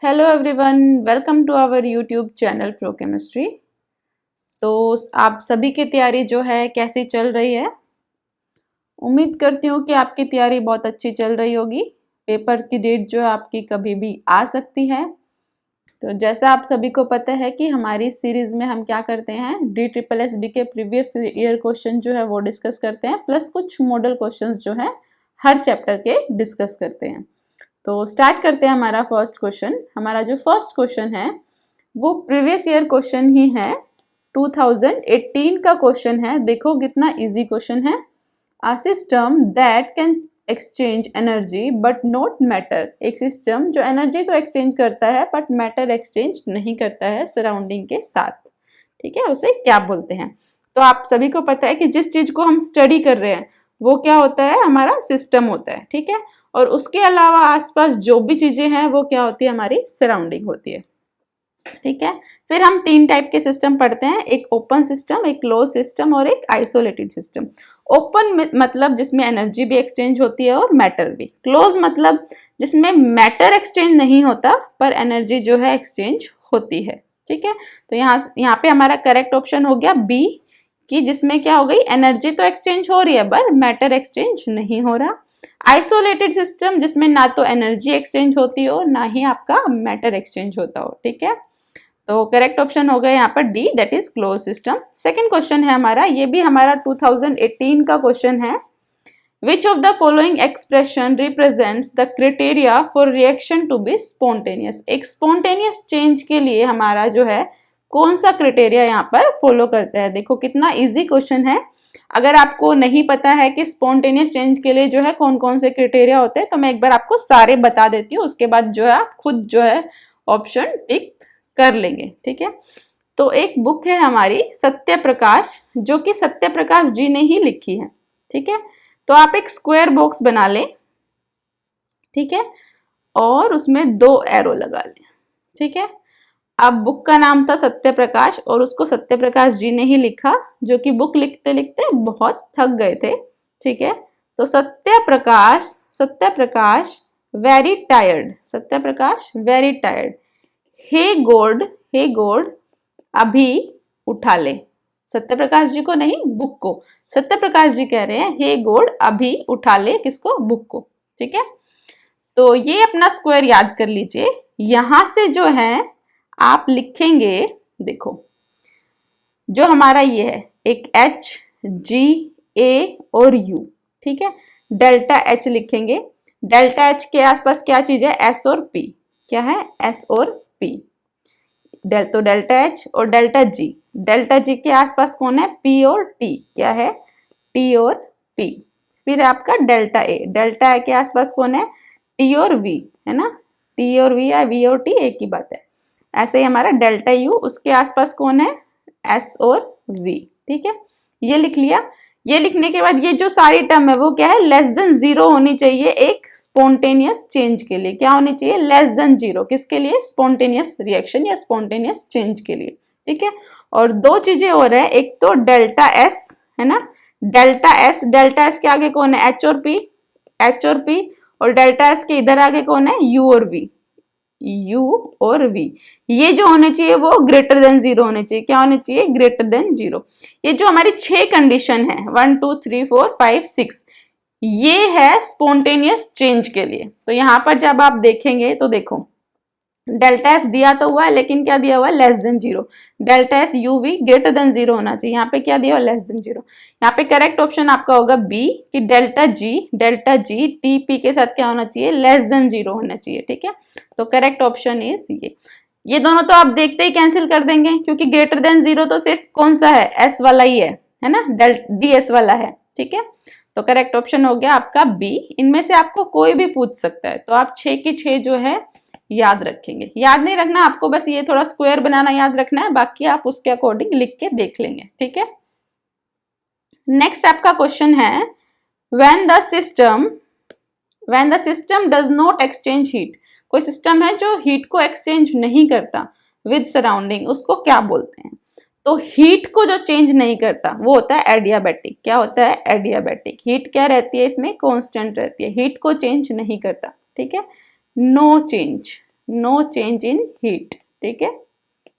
Hello everyone, welcome to our YouTube channel pro chemistry. तो आप सभी की तैयारी जो है कैसी चल रही है? उम्मीद करती हूँ कि आपकी तैयारी बहुत अच्छी चल रही होगी। पेपर की डेट जो है आपकी कभी भी आ सकती है। तो जैसा आप सभी को पता है कि हमारी सीरीज में हम क्या करते हैं, DSSD के प्रीवियस ईयर क्वेश्चन जो है वो डिस्कस करते हैं, प्लस कुछ मॉडल क्वेश्चंस जो है हर चैप्टर के डिस्कस करते हैं। तो स्टार्ट करते हैं हमारा फर्स्ट क्वेश्चन। हमारा जो फर्स्ट क्वेश्चन है वो प्रीवियस ईयर क्वेश्चन ही है, 2018 का क्वेश्चन है। देखो कितना इजी क्वेश्चन है। A system that can exchange energy but not matter. एक सिस्टम जो एनर्जी तो एक्सचेंज करता है बट मैटर एक्सचेंज नहीं करता है सराउंडिंग के साथ, ठीक है, उसे क्या बोलते हैं? तो आप सभी को पता है कि जिस चीज को हम स्टडी कर रहे हैं वो क्या होता है, हमारा सिस्टम होता है, ठीक है। और उसके अलावा आसपास जो भी चीजें हैं वो क्या होती है, हमारी सराउंडिंग होती है, ठीक है। फिर हम तीन टाइप के सिस्टम पढ़ते हैं, एक ओपन सिस्टम, एक क्लोज सिस्टम और एक आइसोलेटेड सिस्टम। ओपन मतलब जिसमें एनर्जी भी एक्सचेंज होती है और मैटर भी। क्लोज मतलब जिसमें मैटर एक्सचेंज नहीं होता पर एनर्जी जो है एक्सचेंज होती है, ठीक है। तो यहाँ पे हमारा करेक्ट ऑप्शन हो गया बी, कि जिसमें क्या हो गई, एनर्जी तो एक्सचेंज हो रही है पर मैटर एक्सचेंज नहीं हो रहा। आइसोलेटेड सिस्टम जिसमें ना तो एनर्जी एक्सचेंज होती हो ना ही आपका मैटर एक्सचेंज होता हो, ठीक है। तो करेक्ट ऑप्शन हो गया यहाँ पर D, that is close system. Second question है हमारा, ये भी हमारा 2018 का क्वेश्चन है। Which of the following expression represents the criteria for reaction to be spontaneous. एक स्पॉन्टेनियस चेंज के लिए हमारा जो है कौन सा क्राइटेरिया यहाँ पर फॉलो करता है? देखो कितना इजी क्वेश्चन है। अगर आपको नहीं पता है कि स्पॉन्टेनियस चेंज के लिए जो है कौन कौन से क्राइटेरिया होते हैं तो मैं एक बार आपको सारे बता देती हूँ, उसके बाद जो है आप खुद जो है ऑप्शन टिक कर लेंगे, ठीक है। तो एक बुक है हमारी सत्य प्रकाश, जो कि सत्य प्रकाश जी ने ही लिखी है, ठीक है। तो आप एक स्क्वायर बॉक्स बना लें, ठीक है, और उसमें 2 एरो लगा लें, ठीक है। अब बुक का नाम था सत्य प्रकाश और उसको सत्य प्रकाश जी ने ही लिखा, जो कि बुक लिखते लिखते बहुत थक गए थे, ठीक है। तो Satya Prakash very tired, Satya Prakash very tired, हे गॉड अभी उठा ले। सत्य प्रकाश जी को नहीं, बुक को। सत्य प्रकाश जी कह रहे हैं हे गॉड अभी उठा ले, किसको? बुक को, ठीक है। तो ये अपना स्क्वायर याद कर लीजिए। यहां से जो है आप लिखेंगे, देखो जो हमारा ये है एक H, G, A और U, ठीक है। डेल्टा H लिखेंगे। डेल्टा H के आसपास क्या चीज है? S और P। क्या है? S और P। तो डेल्टा H और डेल्टा G। डेल्टा G के आसपास कौन है? P और T। क्या है? T और P। फिर आपका डेल्टा A। डेल्टा A के आसपास कौन है? T और V, है ना। T और V या V और T एक ही बात है। ऐसे ही हमारा डेल्टा U, उसके आसपास कौन है? S और V, ठीक है। ये लिख लिया। ये लिखने के बाद ये जो सारी टर्म है वो क्या है? लेस देन 0 होनी चाहिए एक स्पॉन्टेनियस चेंज के लिए। क्या होनी चाहिए? Less than 0। किसके लिए? स्पॉन्टेनियस रिएक्शन या स्पॉन्टेनियस चेंज के लिए, ठीक है। और 2 चीजें और है, एक तो डेल्टा S, है ना। डेल्टा S के आगे कौन है? H और P। और डेल्टा S के इधर आगे कौन है? U और V। ये जो होने चाहिए वो ग्रेटर देन 0 होने चाहिए। क्या होने चाहिए? Greater than 0। ये जो हमारी 6 कंडीशन है, 1 2 3 4 5 6, ये है स्पॉन्टेनियस चेंज के लिए। तो यहां पर जब आप देखेंगे तो देखो डेल्टा एस दिया तो हुआ है, लेकिन क्या दिया हुआ है? Less than 0। Delta S UV greater than 0 होना चाहिए। यहाँ पे क्या दिया हुआ? Less than 0। यहाँ पे करेक्ट ऑप्शन आपका होगा बी, कि डेल्टा जी TP के साथ क्या होना चाहिए? लेस देन 0 होना चाहिए, ठीक है। तो करेक्ट ऑप्शन इज ये दोनों तो आप देखते ही कैंसिल कर देंगे, क्योंकि ग्रेटर देन 0 तो सिर्फ कौन सा है? S वाला ही है ना, DS वाला है, ठीक है। तो करेक्ट ऑप्शन हो गया आपका बी। इनमें से आपको कोई भी पूछ सकता है, तो आप 6 की 6 जो है याद रखेंगे। याद नहीं रखना आपको, बस ये थोड़ा स्क्वायर बनाना याद रखना है, बाकी आप उसके अकॉर्डिंग लिख के देख लेंगे, ठीक है। नेक्स्ट आपका क्वेश्चन है, when the system does not exchange heat. कोई सिस्टम है जो हीट को एक्सचेंज नहीं करता विद सराउंडिंग, उसको क्या बोलते हैं? तो हीट को जो चेंज नहीं करता वो होता है एडियाबैटिक। क्या होता है? एडियाबैटिक। हीट क्या रहती है इसमें? कांस्टेंट रहती है। हीट को चेंज नहीं करता, ठीक है। No change, no change in heat. ठीक है,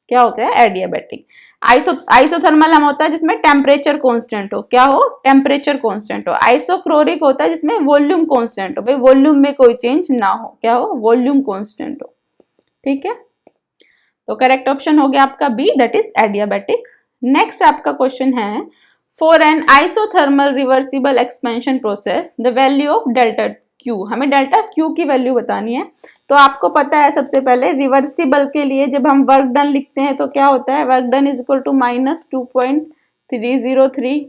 क्या होता है एडियाबैटिक। आइसोथर्मल हम होता है जिसमें टेम्परेचर कांस्टेंट हो, क्या हो, टेम्परेचर कांस्टेंट हो। आइसोक्रोरिक होता है जिसमें वॉल्यूम कांस्टेंट हो, भाई वॉल्यूम में कोई चेंज ना हो, क्या हो, वॉल्यूम कांस्टेंट हो। ठीक है, तो करेक्ट ऑप्शन हो गया आपका B, that is adiabatic. Next आपका क्वेश्चन है, for an isothermal reversible expansion process the value of delta Q, हमें डेल्टा क्यू की वैल्यू बतानी है। तो आपको पता है सबसे पहले रिवर्सिबल के लिए जब हम वर्क डन लिखते हैं तो क्या होता है, work done is equal to -2.303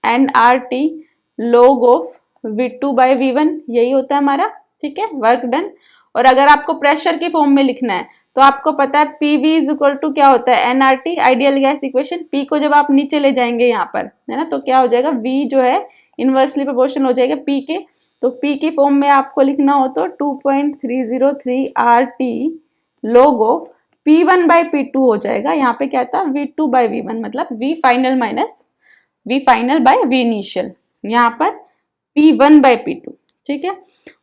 NRT log of V2 by V1, यही होता है हमारा। ठीक है, वर्क डन। और अगर आपको प्रेशर की फॉर्म में लिखना है तो आपको पता है PV इज इक्वल टू क्या होता है, NRT ideal gas equation. P को जब आप नीचे ले जाएंगे यहाँ पर, है ना, तो क्या हो जाएगा, V जो है इनवर्सली प्रोपोर्शनल हो जाएगा P के। तो P की फॉर्म में आपको लिखना हो तो 2.303 RT log of P1 by P2 हो जाएगा। यहाँ पे क्या था, V2 बाई V1, मतलब V final minus V final by V initial, यहाँ पर P1 बाई P2। ठीक है,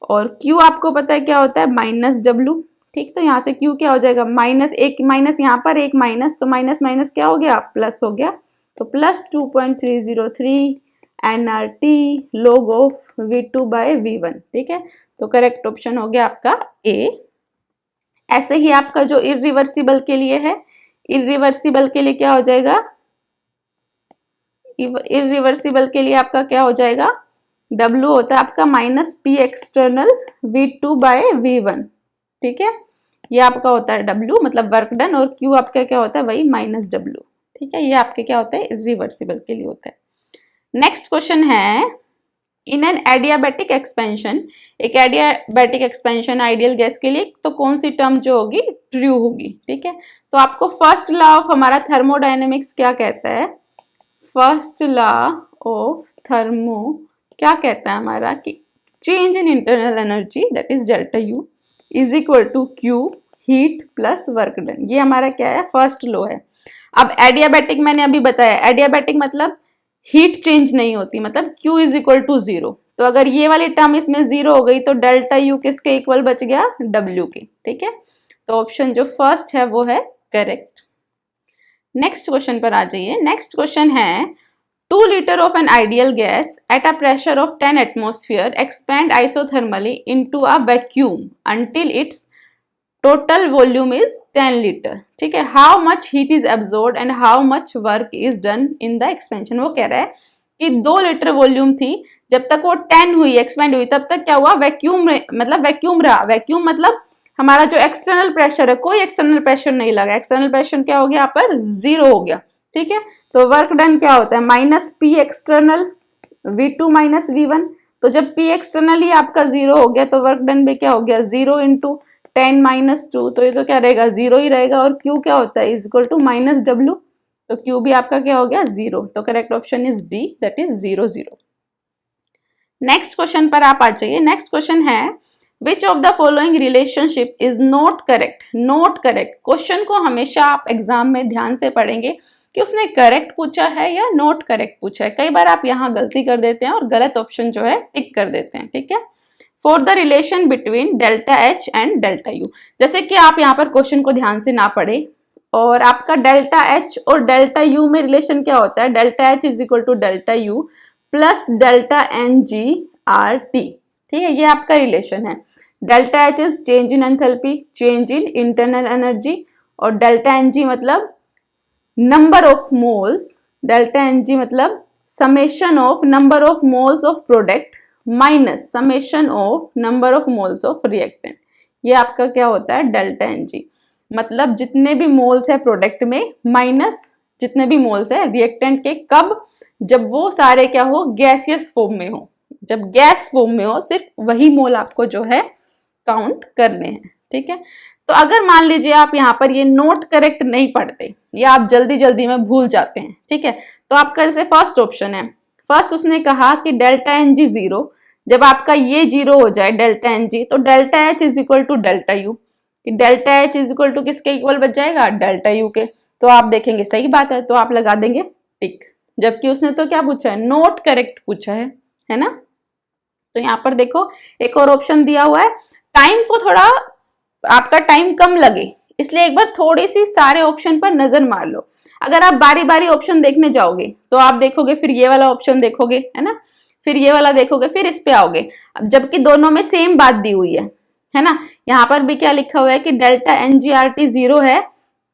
और Q आपको पता है क्या होता है, -W। ठीक, तो यहाँ से Q क्या हो जाएगा, माइनस, एक माइनस यहाँ पर, एक माइनस, तो माइनस माइनस क्या हो गया, प्लस हो गया। तो plus 2.303 NRT log of V2 by V1। ठीक है, तो करेक्ट ऑप्शन हो गया आपका ए। ऐसे ही आपका जो इरिवर्सिबल के लिए है, इरिवर्सिबल के लिए क्या हो जाएगा, इरिवर्सिबल के लिए आपका क्या हो जाएगा, W होता है आपका -P external V2 bye V1। ठीक है, ये आपका होता है W, मतलब वर्क डन, और Q आपका क्या होता है, वही -W। ठीक है, ये आपके क्या होता है, इरिवर्सिबल के लिए होता है। नेक्स्ट क्वेश्चन है, इन एन एडियाबैटिक एक्सपेंशन, एक एडियाबैटिक एक्सपेंशन आइडियल गैस के लिए तो कौन सी टर्म जो होगी, ट्रू होगी। ठीक है, तो आपको फर्स्ट लॉ ऑफ हमारा थर्मोडायनेमिक्स क्या कहता है, फर्स्ट लॉ ऑफ थर्मो क्या कहता है हमारा, कि change in internal energy that is delta U is equal to Q heat plus work done. ये हमारा क्या है, फर्स्ट लॉ है। अब एडियाबैटिक मैंने अभी बताया, एडियाबैटिक मतलब हीट चेंज नहीं होती, मतलब Q इज इक्वल टू 0। तो अगर ये वाली टर्म इसमें 0 हो गई तो डेल्टा U किसके इक्वल बच गया, W के। ठीक है, तो ऑप्शन जो फर्स्ट है वो है करेक्ट। नेक्स्ट क्वेश्चन पर आ जाइए। नेक्स्ट क्वेश्चन है, 2 litre of an ideal gas at a pressure of 10 atmosphere expand isothermally into a vacuum until it's total volume is 10 litre. ठीक है, how much heat is absorbed and how much work is done in the expansion. वो कह रहा है कि 2 litre volume थी, जब तक वो 10 हुई, एक्सपेंड हुई, तब तक क्या हुआ, वैक्यूम, मतलब वैक्यूम रहा। वैक्यूम मतलब हमारा जो एक्सटर्नल प्रेशर है, कोई एक्सटर्नल प्रेशर नहीं लगा, एक्सटर्नल प्रेशर क्या हो गया, यहाँ पर 0 हो गया। ठीक है, तो वर्क डन क्या होता है, -P external V2 minus V1। तो जब P एक्सटर्नल ही आपका 0 हो गया तो वर्क डन में क्या हो गया, 0 इंटू 10 माइनस 2, तो ये तो क्या रहेगा, 0 ही रहेगा। और Q क्या होता है, इज इक्वल टू -W, तो Q भी आपका क्या हो गया, 0। तो correct option is D, that is 0 0। Next question पर आप आ जाइए। नेक्स्ट क्वेश्चन है, which of the following relationship is not correct. Not correct question को हमेशा आप एग्जाम में ध्यान से पढ़ेंगे कि उसने करेक्ट पूछा है या नॉट करेक्ट पूछा है। कई बार आप यहाँ गलती कर देते हैं और गलत ऑप्शन जो है टिक कर देते हैं। ठीक है, for the relation between delta H and delta U। जैसे कि आप यहाँ पर क्वेश्चन को ध्यान से ना पढ़े और आपका डेल्टा H और डेल्टा U में रिलेशन क्या होता है, delta H is equal to delta U plus delta NG/RT। ठीक है, ये आपका रिलेशन है। Delta H is change in enthalpy, change in internal energy, और डेल्टा NG मतलब number of moles, delta NG मतलब summation of number of moles of product minus summation of number of moles of reactant. ये आपका क्या होता है, delta NG मतलब जितने भी मोल्स है प्रोडक्ट में माइनस जितने भी मोल्स है रिएक्टेंट के। कब, जब वो सारे क्या हो, गैसियस फॉर्म में हो। जब गैस फॉर्म में हो सिर्फ वही मोल आपको जो है काउंट करने हैं। ठीक है, तो अगर मान लीजिए आप यहाँ पर ये नोट करेक्ट नहीं पढ़ते या आप जल्दी जल्दी में भूल जाते हैं, ठीक है, तो आपका जैसे फर्स्ट ऑप्शन है, फर्स्ट उसने कहा कि डेल्टा NG 0, जब आपका ये 0 हो जाए डेल्टा NG, तो delta H is equal to delta U, delta H is equal to किसके इक्वल बच जाएगा, डेल्टा U के। तो आप देखेंगे सही बात है, तो आप लगा देंगे टिक। जबकि उसने तो क्या पूछा है, नोट करेक्ट पूछा है ना। तो यहाँ पर देखो एक और ऑप्शन दिया हुआ है, टाइम को थोड़ा आपका टाइम कम लगे, इसलिए एक बार थोड़ी सी सारे ऑप्शन पर नजर मार लो। अगर आप बारी बारी ऑप्शन देखने जाओगे तो आप देखोगे, फिर ये वाला ऑप्शन देखोगे, है ना, फिर ये वाला देखोगे, फिर इस पे आओगे। अब जबकि दोनों में सेम बात दी हुई है ना। यहाँ पर भी क्या लिखा हुआ है कि डेल्टा NGRT 0 है,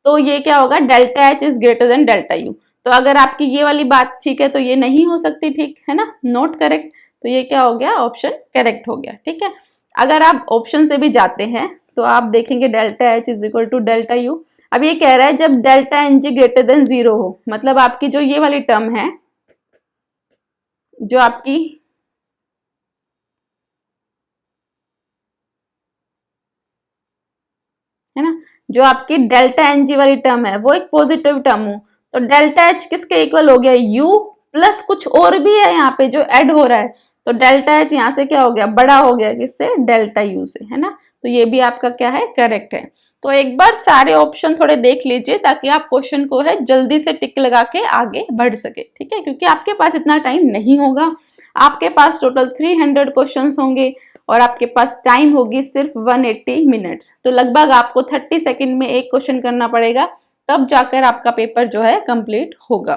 तो ये क्या होगा, delta H is greater then delta U। तो अगर आपकी ये वाली बात ठीक है तो ये नहीं हो सकती, ठीक है ना, नॉट करेक्ट। तो ये क्या हो गया, ऑप्शन करेक्ट हो गया। ठीक है, अगर आप ऑप्शन से भी जाते हैं तो आप देखेंगे delta H is equal to delta U। अब ये कह रहा है जब डेल्टा NG ग्रेटर देन 0 हो, मतलब आपकी जो ये वाली टर्म है, जो आपकी है ना, जो आपकी डेल्टा NG वाली टर्म है वो एक पॉजिटिव टर्म हो, तो डेल्टा H किसके इक्वल हो गया, U प्लस कुछ और भी है यहाँ पे जो ऐड हो रहा है, तो डेल्टा H यहाँ से क्या हो गया, बड़ा हो गया किससे, डेल्टा U से, है ना। तो ये भी आपका क्या है, करेक्ट है। तो एक बार सारे ऑप्शन थोड़े देख लीजिए ताकि आप क्वेश्चन को है जल्दी से टिक लगा के आगे बढ़ सके। ठीक है, क्योंकि आपके पास इतना टाइम नहीं होगा, आपके पास टोटल 300 क्वेश्चंस होंगे और आपके पास टाइम होगी सिर्फ 180 मिनट्स। तो लगभग आपको 30 सेकंड में एक क्वेश्चन करना पड़ेगा, तब जाकर आपका पेपर जो है कंप्लीट होगा।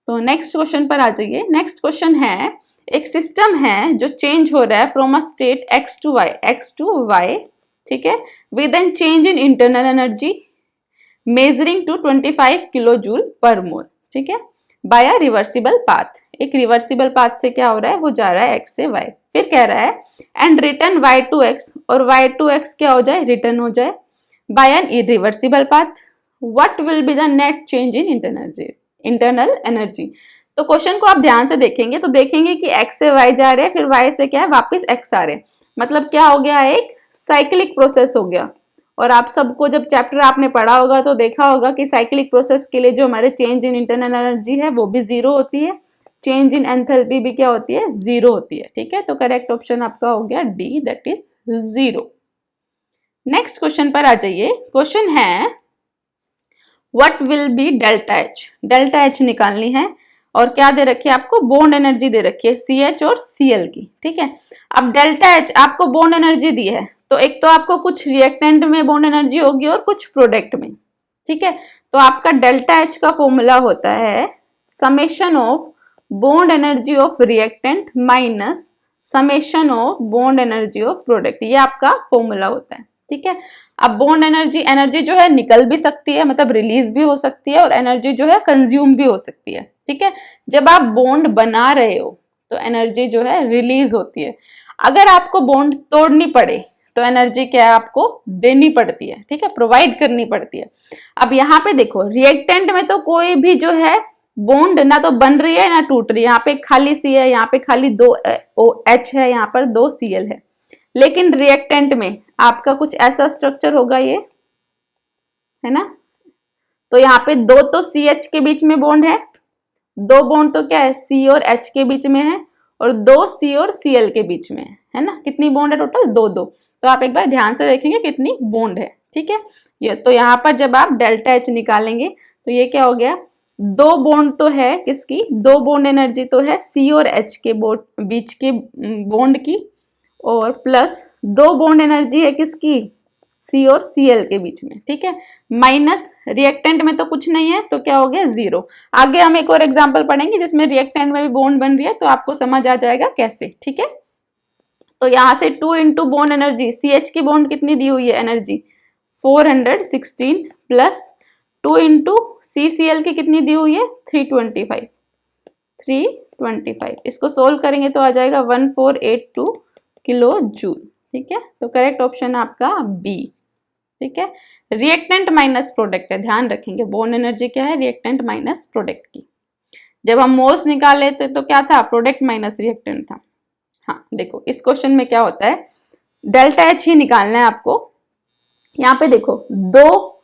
तो नेक्स्ट क्वेश्चन पर आ जाइए। नेक्स्ट क्वेश्चन है, एक सिस्टम है जो चेंज हो रहा है from a state x to y, ठीक है, with an change in internal energy measuring to 25 kilo joule per mole, ठीक है, बाय अ रिवर्सिबल पाथ। एक रिवर्सिबल पाथ से क्या हो रहा है, वो जा रहा है x से y। फिर कह रहा है and return y to x, और y to x क्या हो जाए, रिटर्न हो जाए by an irreversible path. What will be the net change in internal energy. तो क्वेश्चन को आप ध्यान से देखेंगे तो देखेंगे कि x से y जा रहे हैं, फिर y से क्या है, वापस x आ रहे हैं, मतलब क्या हो गया, एक साइक्लिक प्रोसेस हो गया। और आप सबको जब चैप्टर आपने पढ़ा होगा तो देखा होगा कि साइक्लिक प्रोसेस के लिए जो हमारे चेंज इन इंटरनल एनर्जी है वो भी 0 होती है, चेंज इन एंथैल्पी भी क्या होती है, 0 होती है। ठीक है, तो करेक्ट ऑप्शन आपका हो गया D, that is 0। Next question पर आ जाइए। क्वेश्चन है what will B delta H. Delta H निकालनी है और क्या दे रखी है आपको, बॉन्ड एनर्जी दे रखी है CH और Cl की। ठीक है, अब डेल्टा एच आपको बॉन्ड एनर्जी दी है, तो एक तो आपको कुछ रिएक्टेंट में बॉन्ड एनर्जी होगी और कुछ प्रोडक्ट में। ठीक है, तो आपका डेल्टा एच का फॉर्मूला होता है summation of bond energy of reactant minus summation of bond energy of product, ये आपका फॉर्मूला होता है। ठीक है, अब बॉन्ड एनर्जी जो है निकल भी सकती है, मतलब रिलीज भी हो सकती है, और एनर्जी जो है कंज्यूम भी हो सकती है। ठीक है, जब आप बॉन्ड बना रहे हो तो एनर्जी जो है रिलीज होती है, अगर आपको बॉन्ड तोड़नी पड़े तो एनर्जी क्या है, आपको देनी पड़ती है। ठीक है, प्रोवाइड करनी पड़ती है। अब यहाँ पे देखो रिएक्टेंट में तो कोई भी जो है बॉन्ड ना तो बन रही है ना टूट रही है, यहाँ पे खाली C है, यहाँ पे खाली 2 OH है, यहाँ पर 2 Cl है। लेकिन रिएक्टेंट में आपका कुछ ऐसा स्ट्रक्चर होगा, ये है ना, तो यहाँ पे 2 तो CH के बीच में बॉन्ड है, 2 बॉन्ड तो क्या है, C और H के बीच में है, और 2 C और Cl के बीच में है ना। कितनी बॉन्ड है टोटल, 2। तो आप एक बार ध्यान से देखेंगे कितनी बॉन्ड है। ठीक है, ये तो यहाँ पर जब आप डेल्टा H निकालेंगे तो ये क्या हो गया, 2 बॉन्ड तो है किसकी, 2 बॉन्ड एनर्जी तो है C और H के बीच के बॉन्ड की, और प्लस 2 बॉन्ड एनर्जी है किसकी, C और Cl के बीच में। ठीक है, माइनस रिएक्टेंट में तो कुछ नहीं है, तो क्या हो गया, 0। आगे हम एक और एग्जांपल पढ़ेंगे जिसमें रिएक्टेंट में भी बॉन्ड बन रही है, तो आपको समझ आ जाएगा कैसे। ठीक है, तो यहां से 2 इंटू बॉन्ड एनर्जी, CH की बॉन्ड कितनी दी हुई है एनर्जी, 416, प्लस 2 इंटू CCl की कितनी दी हुई है, 325। इसको सोल्व करेंगे तो आ जाएगा 1482 किलो जूल। ठीक है, तो करेक्ट ऑप्शन आपका बी। ठीक है, रिएक्टेंट माइनस प्रोडक्ट है, ध्यान रखेंगे बॉन्ड एनर्जी क्या है, रिएक्टेंट माइनस प्रोडक्ट की। जब हम मोल्स निकाल लेते तो क्या था, प्रोडक्ट माइनस रिएक्टेंट था। हाँ देखो इस क्वेश्चन में क्या होता है, डेल्टा एच ही निकालना है आपको। यहाँ पे देखो दो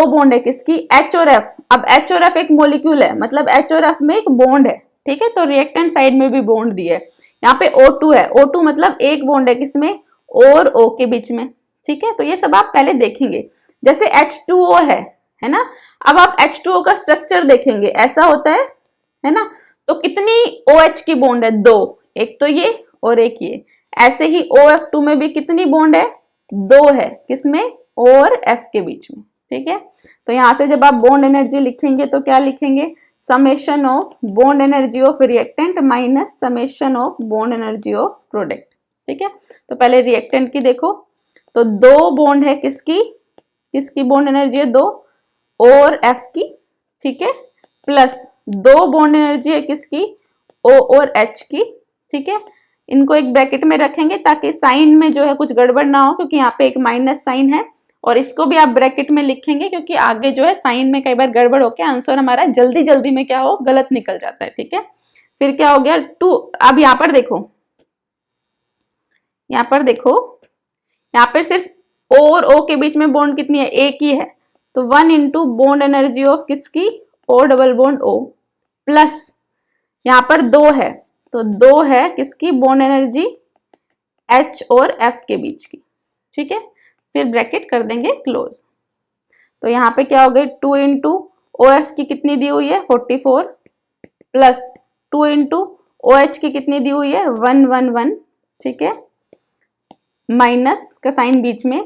बॉन्ड है किसकी, H और F। अब H और F एक मॉलिक्यूल है, मतलब H और F में एक बॉन्ड है। ठीक है, तो रिएक्टेंट साइड में भी बॉन्ड दिया है। यहाँ पे O2 है, O2 मतलब एक बॉन्ड है किसमें, और O के बीच में। ठीक है, तो ये सब आप पहले देखेंगे। जैसे H2O है ना, अब आप H2O का स्ट्रक्चर देखेंगे, ऐसा होता है ना। तो कितनी OH की बॉन्ड है, 2, एक तो ये और एक ये। ऐसे ही OF2 में भी कितनी बॉन्ड है, 2 है, किसमें, O और F के बीच में, ठीक है। तो यहाँ से जब आप बॉन्ड एनर्जी लिखेंगे तो क्या लिखेंगे, summation of bond energy of reactant minus summation of bond energy of product, ठीक है। तो पहले रिएक्टेंट की देखो, तो 2 बॉन्ड है, किसकी बॉन्ड एनर्जी है, 2 और F की, ठीक है, प्लस 2 बॉन्ड एनर्जी है किसकी, O और H की, ठीक है। इनको एक ब्रैकेट में रखेंगे ताकि साइन में जो है कुछ गड़बड़ ना हो, क्योंकि यहाँ पे एक माइनस साइन है, और इसको भी आप ब्रैकेट में लिखेंगे क्योंकि आगे जो है साइन में कई बार गड़बड़ होकर आंसर हमारा जल्दी जल्दी में क्या हो, गलत निकल जाता है, ठीक है। फिर क्या हो गया 2, अब यहाँ पर देखो, यहाँ पर सिर्फ O और O के बीच में बॉन्ड कितनी है, एक ही है, तो 1 इंटू बॉन्ड एनर्जी ऑफ किसकी, O double bond O, plus यहाँ पर 2 है, तो 2 है किसकी बॉन्ड एनर्जी, H और F के बीच की, ठीक है। फिर ब्रैकेट कर देंगे क्लोज। तो यहाँ पे क्या हो गई, 2 इंटू OF की कितनी दी हुई है, 44, प्लस 2 इंटू OH की कितनी दी हुई है, 111, ठीक है, माइनस का साइन बीच में।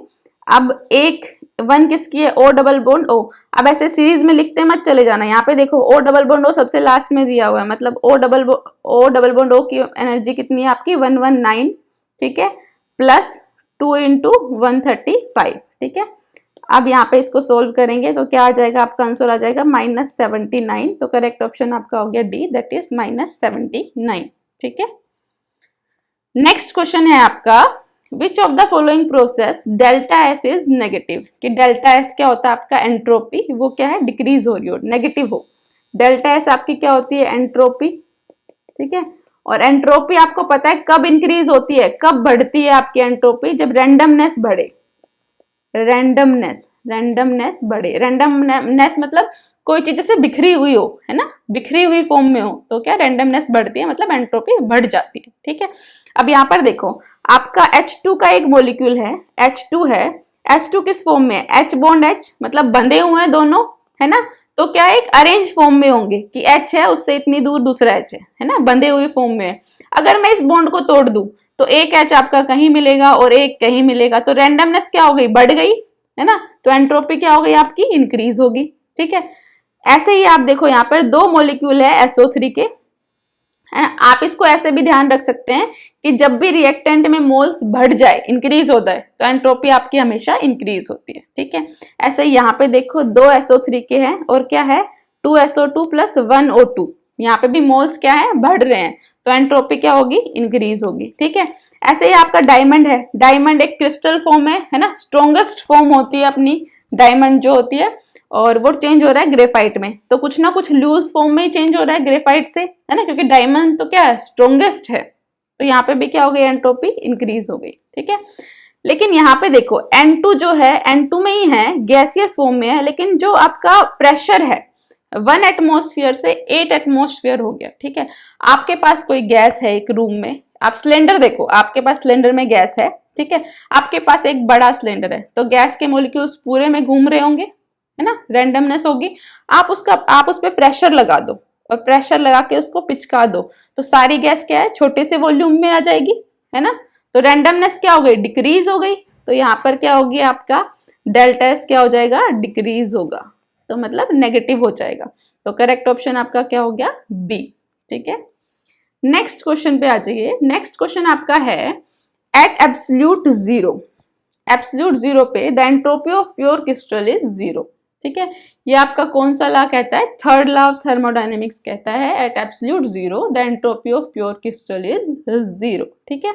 अब एक 1 किसकी है, O डबल बॉन्ड O। अब ऐसे सीरीज में लिखते मत चले जाना, यहाँ पे देखो O डबल बॉन्ड O सबसे लास्ट में दिया हुआ है, मतलब O डबल बॉन्ड O की एनर्जी कितनी है आपकी, 119, ठीक है, प्लस 2 इंटू 135, ठीक है। अब यहाँ पे इसको सोल्व करेंगे तो क्या आ जाएगा, आपका आंसर आ जाएगा -79। तो करेक्ट ऑप्शन आपका हो गया डी, दैट इज -79, ठीक है। नेक्स्ट क्वेश्चन है आपका, विच of the following process delta S is negative, कि डेल्टा एस क्या होता है आपका, एंट्रोपी, वो क्या है, डिक्रीज हो रही हो, नेगेटिव हो। डेल्टा एस आपकी क्या होती है, एंट्रोपी, ठीक है। और एंट्रोपी आपको पता है कब इंक्रीज होती है, कब बढ़ती है आपकी एंट्रोपी, जब रैंडमनेस बढ़े, रैंडमनेस बढ़े। रैंडमनेस मतलब कोई चीज जैसे बिखरी हुई हो, है ना, बिखरी हुई फॉर्म में हो तो क्या रैंडमनेस बढ़ती है, मतलब एंट्रोपी बढ़ जाती है, ठीक है। अब यहाँ पर देखो, आपका H2 का एक मॉलिक्यूल है, H2 है, H2 किस फॉर्म में है, H बॉन्ड H, मतलब बंधे हुए हैं दोनों, है ना, तो क्या एक अरेंज फॉर्म में होंगे कि H है उससे इतनी दूर दूसरा H है ना, बंधे हुए फॉर्म में है। अगर मैं इस बॉन्ड को तोड़ दूं तो एक H आपका कहीं मिलेगा और एक कहीं मिलेगा, तो रैंडमनेस क्या हो गई, बढ़ गई, है ना, तो एंट्रोपी क्या हो गई आपकी, इंक्रीज होगी, ठीक है। ऐसे ही आप देखो यहाँ पर 2 मॉलिक्यूल है SO3 के, है ना, आप इसको ऐसे भी ध्यान रख सकते हैं कि जब भी रिएक्टेंट में मोल्स बढ़ जाए, इंक्रीज होता है, तो एंट्रोपी आपकी हमेशा इंक्रीज होती है, ठीक है। ऐसे यहाँ पे देखो 2 SO3 के हैं और क्या है 2 SO2 प्लस 1 O2, यहाँ पे भी मोल्स क्या है, बढ़ रहे हैं, तो एंट्रोपी क्या होगी, इंक्रीज होगी, ठीक है। ऐसे ही आपका डायमंड है, डायमंड एक क्रिस्टल फॉर्म है ना, स्ट्रॉन्गेस्ट फॉर्म होती है अपनी डायमंड जो होती है, और वो चेंज हो रहा है ग्रेफाइट में, तो कुछ ना कुछ लूज फॉर्म में ही चेंज हो रहा है ग्रेफाइट से, है ना, क्योंकि डायमंड तो क्या है, स्ट्रॉन्गेस्ट है, तो यहाँ पे भी क्या हो गई, एंट्रोपी इंक्रीज हो गई, ठीक है। लेकिन यहाँ पे देखो N2 जो है, N2 में ही है, गैसियस फॉर्म में है, लेकिन जो आपका प्रेशर है 1 एटमॉस्फेयर से 8 एटमॉस्फेयर हो गया, ठीक है। आपके पास कोई गैस है एक रूम में, आप सिलेंडर देखो, आपके पास सिलेंडर में गैस है, ठीक है, आपके पास एक बड़ा सिलेंडर है, तो गैस के मॉलिक्यूल्स पूरे में घूम रहे होंगे, है ना, रैंडमनेस होगी। आप उस पर प्रेशर लगा दो और प्रेशर लगा के उसको पिचका दो, तो सारी गैस क्या है, छोटे से वॉल्यूम में आ जाएगी, है ना, तो रैंडमनेस क्या हो गई, डिक्रीज हो गई, तो यहाँ पर क्या होगी आपका डेल्टा एस क्या हो जाएगा, डिक्रीज होगा, तो मतलब नेगेटिव हो जाएगा। तो करेक्ट ऑप्शन आपका क्या हो गया, बी, ठीक है। नेक्स्ट क्वेश्चन पे आ जाइए। नेक्स्ट क्वेश्चन आपका है, एट एब्सोल्यूट जीरो पे the entropy of pure crystal is 0, ठीक है। ये आपका कौन सा लॉ कहता है, थर्ड लॉ ऑफ थर्मोडायनेमिक्स कहता है, at absolute zero the entropy of pure crystal is 0, ठीक है।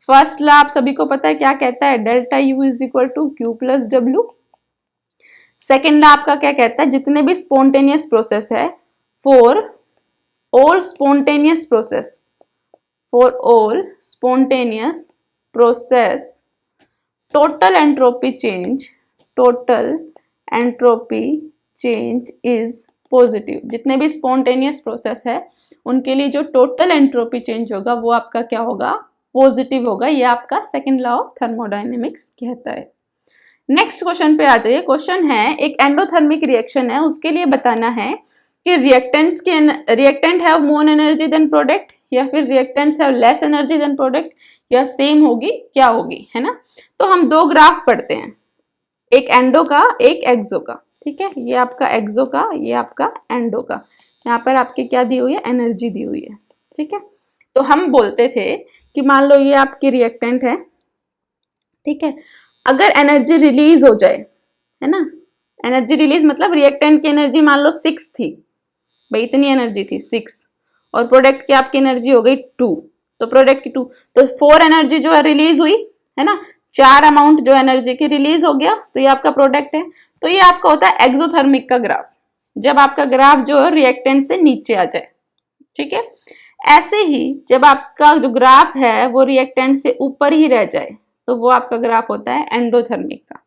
फर्स्ट लॉ आप सभी को पता है क्या कहता है, delta U is equal to Q plus W. Second law आपका क्या कहता है, जितने भी स्पॉन्टेनियस प्रोसेस है, for all spontaneous process total entropy change is positive. जितने भी स्पॉन्टेनियस प्रोसेस है उनके लिए जो टोटल एंट्रोपी चेंज होगा वो आपका क्या होगा, पॉजिटिव होगा। ये आपका सेकंड लॉ ऑफ थर्मोडायनेमिक्स कहता है। नेक्स्ट क्वेश्चन पे आ जाइए। क्वेश्चन है, एक एंडोथर्मिक रिएक्शन है, उसके लिए बताना है कि reactant have more energy than product, या फिर reactants have less energy than product, या सेम होगी, क्या होगी, है ना। तो हम दो ग्राफ पढ़ते हैं, एक एंडो का एक एक्सो का, ठीक है। ये आपका एक्सो का, ये आपका एंडो का। यहाँ पर आपके क्या दी हुई है, एनर्जी दी हुई है, ठीक है। तो हम बोलते थे कि मान लो ये आपकी रिएक्टेंट है, ठीक है। अगर एनर्जी रिलीज हो जाए, है ना, एनर्जी रिलीज मतलब रिएक्टेंट की एनर्जी मान लो 6 थी, भाई इतनी एनर्जी थी 6, और प्रोडक्ट की आपकी एनर्जी हो गई 2, तो प्रोडक्ट की 2, तो 4 एनर्जी जो है रिलीज हुई, है ना, 4 अमाउंट जो एनर्जी की रिलीज हो गया, तो ये आपका प्रोडक्ट है। तो ये आपका होता है एक्सोथर्मिक का ग्राफ, जब आपका ग्राफ जो है रिएक्टेंट से नीचे आ जाए, ठीक है। ऐसे ही जब आपका जो ग्राफ है वो रिएक्टेंट से ऊपर ही रह जाए, तो वो आपका ग्राफ होता है एंडोथर्मिक का,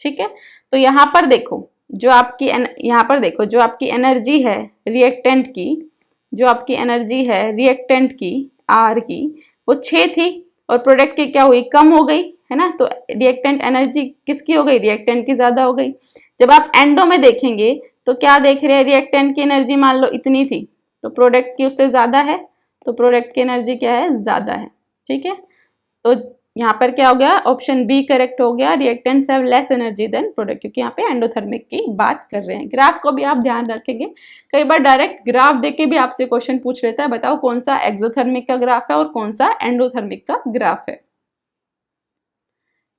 ठीक है। तो यहाँ पर देखो जो आपकी यहाँ पर देखो जो आपकी एनर्जी है रिएक्टेंट की, जो आपकी एनर्जी है रिएक्टेंट की आर की, वो 6 थी, और प्रोडक्ट की क्या हुई, कम हो गई, है ना। तो रिएक्टेंट एनर्जी किसकी हो गई, रिएक्टेंट की ज्यादा हो गई। जब आप एंडो में देखेंगे तो क्या देख रहे हैं, रिएक्टेंट की एनर्जी मान लो इतनी थी, तो प्रोडक्ट की उससे ज्यादा है, तो प्रोडक्ट की एनर्जी क्या है, ज्यादा है, ठीक है। तो यहाँ पर क्या हो गया, ऑप्शन बी करेक्ट हो गया, reactants have less energy than product, क्योंकि यहाँ पे एंडोथर्मिक की बात कर रहे हैं। ग्राफ को भी आप ध्यान रखेंगे, कई बार डायरेक्ट ग्राफ देख के भी आपसे क्वेश्चन पूछ लेता है, बताओ कौन सा एक्सोथर्मिक का ग्राफ है और कौन सा एंडोथर्मिक का ग्राफ है।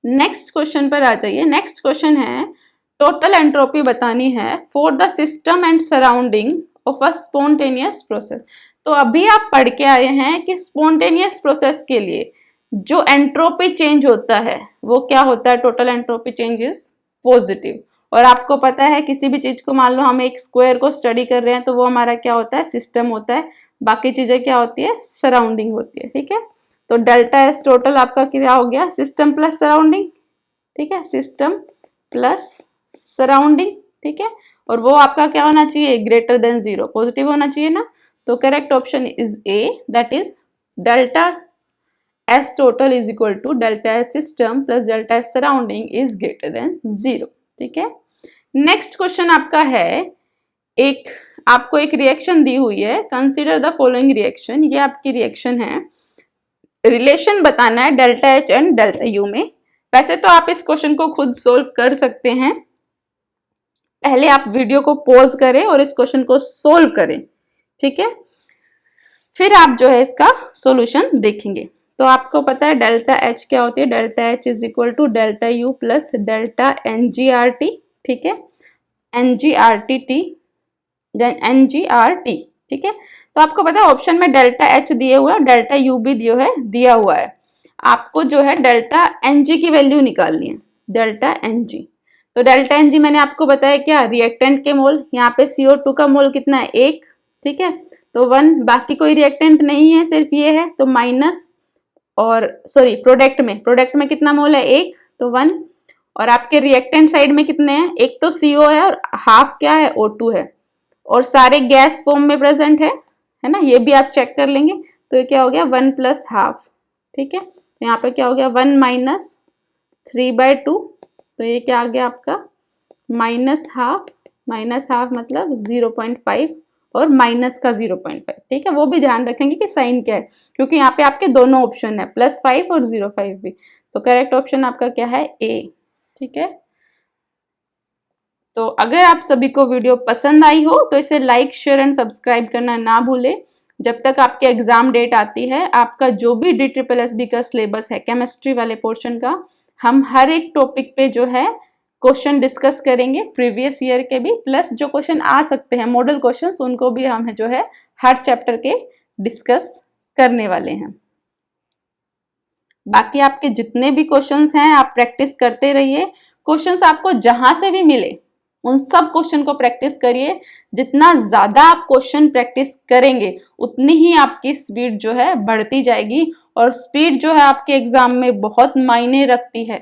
नेक्स्ट क्वेश्चन पर आ जाइए। नेक्स्ट क्वेश्चन है, टोटल एंट्रोपी बतानी है for the system and surrounding of a spontaneous process. तो अभी आप पढ़ के आए हैं कि स्पॉन्टेनियस प्रोसेस के लिए जो एंट्रोपी चेंज होता है वो क्या होता है, total entropy change is positive. और आपको पता है किसी भी चीज को, मान लो हम एक स्क्वायर को स्टडी कर रहे हैं, तो वो हमारा क्या होता है, सिस्टम होता है, बाकी चीजें क्या होती है, सराउंडिंग होती है, ठीक है। तो डेल्टा एस टोटल आपका क्या हो गया, सिस्टम प्लस सराउंडिंग, ठीक है, सिस्टम प्लस सराउंडिंग, ठीक है। और वो आपका क्या होना चाहिए, ग्रेटर देन 0, पॉजिटिव होना चाहिए ना। तो correct option is A, that is delta S total is equal to delta S system plus delta S surrounding is greater than 0, ठीक है। नेक्स्ट क्वेश्चन आपका है, एक आपको एक रिएक्शन दी हुई है, कंसीडर द फॉलोइंग रिएक्शन, ये आपकी रिएक्शन है, रिलेशन बताना है delta H and delta U में। वैसे तो आप इस क्वेश्चन को खुद सोल्व कर सकते हैं, पहले आप वीडियो को पॉज करें और इस क्वेश्चन को सोल्व करें, ठीक है, फिर आप जो है इसका सॉल्यूशन देखेंगे। तो आपको पता है डेल्टा एच क्या होती है, delta H is equal to delta U plus delta N G R T, ठीक है, N G R T T then N G R T, ठीक है। तो आपको पता है ऑप्शन में डेल्टा एच दिए हुए हैं, डेल्टा यू भी दिया हुआ है। आपको जो है डेल्टा एन जी की वैल्यू निकालनी है, डेल्टा एन जी। तो डेल्टा एन जी मैंने आपको बताया क्या, रिएक्टेंट के मोल, यहाँ पे CO2 का मोल कितना है, 1, ठीक है, तो 1, बाकी कोई रिएक्टेंट नहीं है, सिर्फ ये है, तो माइनस, और सॉरी प्रोडक्ट में कितना मोल है, 1, तो 1, और आपके रिएक्टेंट साइड में कितने हैं, एक तो CO है और हाफ क्या है, O2 है, और सारे गैस फॉर्म में प्रेजेंट है ना, ये भी आप चेक कर लेंगे। तो ये क्या हो गया, 1 प्लस हाफ, ठीक है। तो यहाँ पे क्या हो गया, 1 माइनस 3/2, तो ये क्या आ गया आपका माइनस हाफ मतलब 0.5 और माइनस का 0.5, ठीक है। वो भी ध्यान रखेंगे कि साइन क्या है, क्योंकि यहाँ पे आपके दोनों ऑप्शन है, +5 और 0.5 भी। तो करेक्ट ऑप्शन आपका क्या है, ए, ठीक है। तो अगर आप सभी को वीडियो पसंद आई हो तो इसे लाइक, शेयर एंड सब्सक्राइब करना ना भूलें। जब तक आपके एग्जाम डेट आती है, आपका जो भी DSSB का सिलेबस है केमिस्ट्री वाले पोर्शन का, हम हर एक टॉपिक पे जो है क्वेश्चन डिस्कस करेंगे, प्रीवियस ईयर के भी, प्लस जो क्वेश्चन आ सकते हैं मॉडल क्वेश्चंस, उनको भी हम जो है हर चैप्टर के डिस्कस करने वाले हैं। बाकी आपके जितने भी क्वेश्चंस हैं आप प्रैक्टिस करते रहिए, क्वेश्चंस आपको जहां से भी मिले उन सब क्वेश्चन को प्रैक्टिस करिए। जितना ज्यादा आप क्वेश्चन प्रैक्टिस करेंगे उतनी ही आपकी स्पीड जो है बढ़ती जाएगी, और स्पीड जो है आपके एग्जाम में बहुत मायने रखती है।